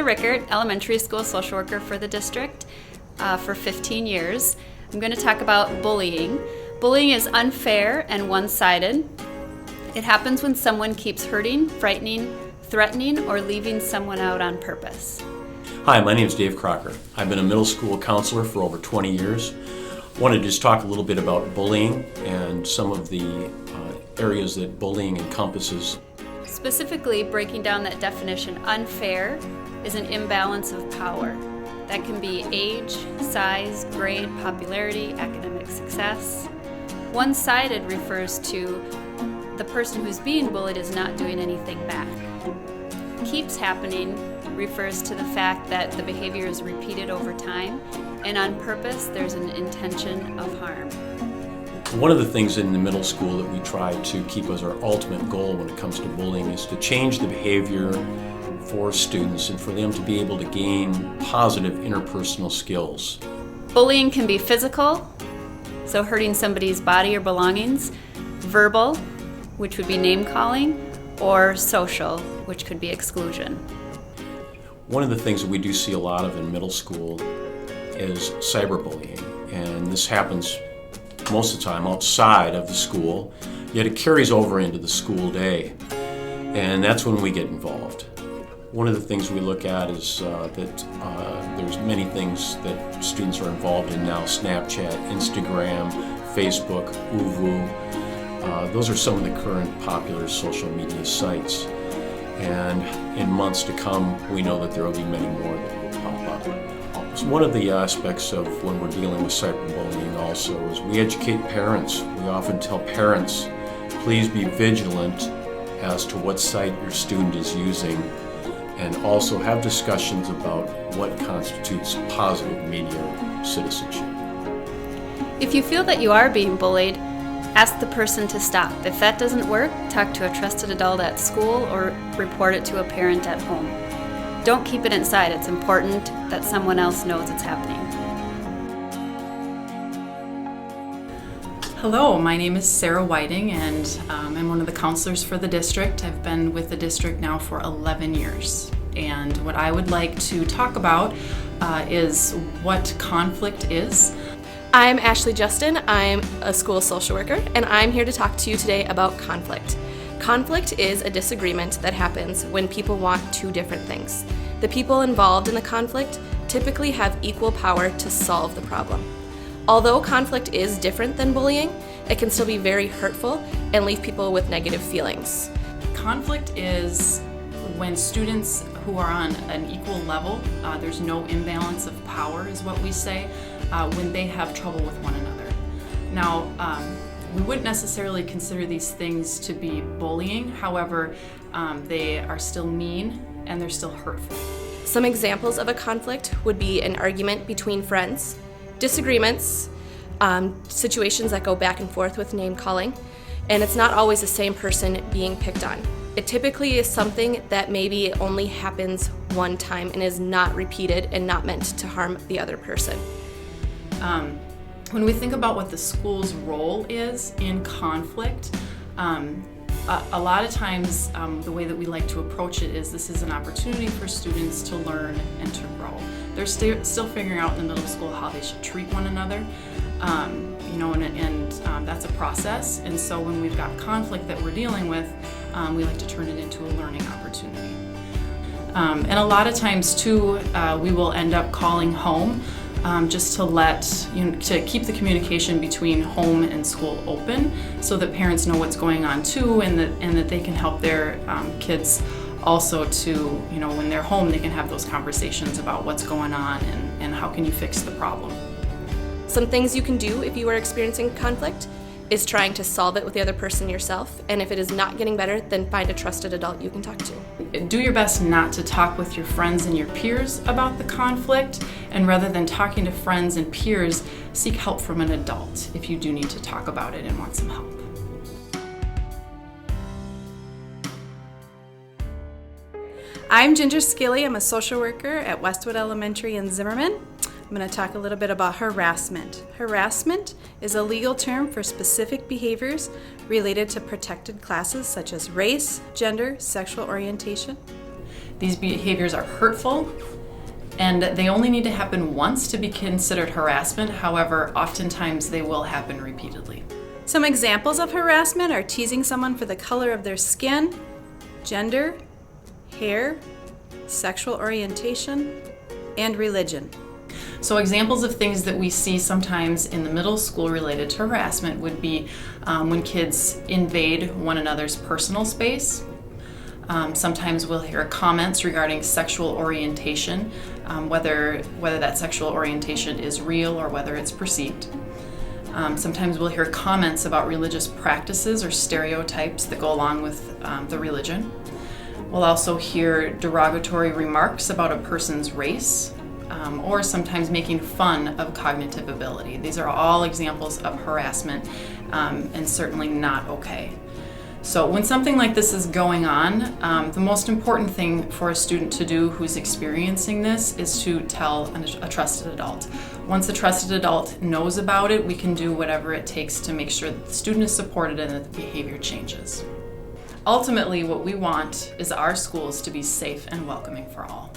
Lisa Rickert, elementary school social worker for the district for 15 years. I'm going to talk about bullying. Bullying is unfair and one-sided. It happens when someone keeps hurting, frightening, threatening, or leaving someone out on purpose. Hi, my name is Dave Crocker. I've been a middle school counselor for over 20 years. I wanted to just talk a little bit about bullying and some of the areas that bullying encompasses. Specifically, breaking down that definition, unfair is an imbalance of power. That can be age, size, grade, popularity, academic success. One-sided refers to the person who's being bullied is not doing anything back. Keeps happening refers to the fact that the behavior is repeated over time, and on purpose there's an intention of harm. One of the things in the middle school that we try to keep as our ultimate goal when it comes to bullying is to change the behavior for students and for them to be able to gain positive interpersonal skills. Bullying can be physical, so hurting somebody's body or belongings, verbal, which would be name-calling, or social, which could be exclusion. One of the things that we do see a lot of in middle school is cyberbullying, and this happens most of the time outside of the school, yet it carries over into the school day, and that's when we get involved. One of the things we look at is that there's many things that students are involved in now: Snapchat, Instagram, Facebook, ooVoo. Those are some of the current popular social media sites, and in months to come we know that there will be many more that will pop up. So one of the aspects of when we're dealing with cyberbullying also is we educate parents. We often tell parents, please be vigilant as to what site your student is using, and also have discussions about what constitutes positive media citizenship. If you feel that you are being bullied, ask the person to stop. If that doesn't work, talk to a trusted adult at school or report it to a parent at home. Don't keep it inside. It's important that someone else knows it's happening. Hello, my name is Sarah Whiting, and I'm one of the counselors for the district. I've been with the district now for 11 years. And what I would like to talk about is what conflict is. I'm Ashley Justin. I'm a school social worker, and I'm here to talk to you today about conflict. Conflict is a disagreement that happens when people want two different things. The people involved in the conflict typically have equal power to solve the problem. Although conflict is different than bullying, it can still be very hurtful and leave people with negative feelings. Conflict is when students who are on an equal level, there's no imbalance of power is what we say, when they have trouble with one another. Now, we wouldn't necessarily consider these things to be bullying. However, they are still mean and they're still hurtful. Some examples of a conflict would be an argument between friends, disagreements, situations that go back and forth with name calling, and it's not always the same person being picked on. It typically is something that maybe only happens one time and is not repeated and not meant to harm the other person. When we think about what the school's role is in conflict, a lot of times the way that we like to approach it is this is an opportunity for students to learn and to grow. They're still figuring out in the middle school how they should treat one another, and that's a process. And so when we've got conflict that we're dealing with, we like to turn it into a learning opportunity. And a lot of times too, we will end up calling home just to keep the communication between home and school open, so that parents know what's going on too, and that they can help their kids also to, when they're home, they can have those conversations about what's going on and how can you fix the problem. Some things you can do if you are experiencing conflict is trying to solve it with the other person yourself, and if it is not getting better, then find a trusted adult you can talk to. Do your best not to talk with your friends and your peers about the conflict, and rather than talking to friends and peers, seek help from an adult if you do need to talk about it and want some help. I'm Ginger Skilly. I'm a social worker at Westwood Elementary in Zimmerman. I'm going to talk a little bit about harassment. Harassment is a legal term for specific behaviors related to protected classes such as race, gender, sexual orientation. These behaviors are hurtful, and they only need to happen once to be considered harassment. However, oftentimes they will happen repeatedly. Some examples of harassment are teasing someone for the color of their skin, gender, hair, sexual orientation, and religion. So examples of things that we see sometimes in the middle school related to harassment would be when kids invade one another's personal space. Sometimes we'll hear comments regarding sexual orientation, whether that sexual orientation is real or whether it's perceived. Sometimes we'll hear comments about religious practices or stereotypes that go along with the religion. We'll also hear derogatory remarks about a person's race, or sometimes making fun of cognitive ability. These are all examples of harassment and certainly not okay. So when something like this is going on, the most important thing for a student to do who's experiencing this is to tell a trusted adult. Once a trusted adult knows about it, we can do whatever it takes to make sure that the student is supported and that the behavior changes. Ultimately, what we want is our schools to be safe and welcoming for all.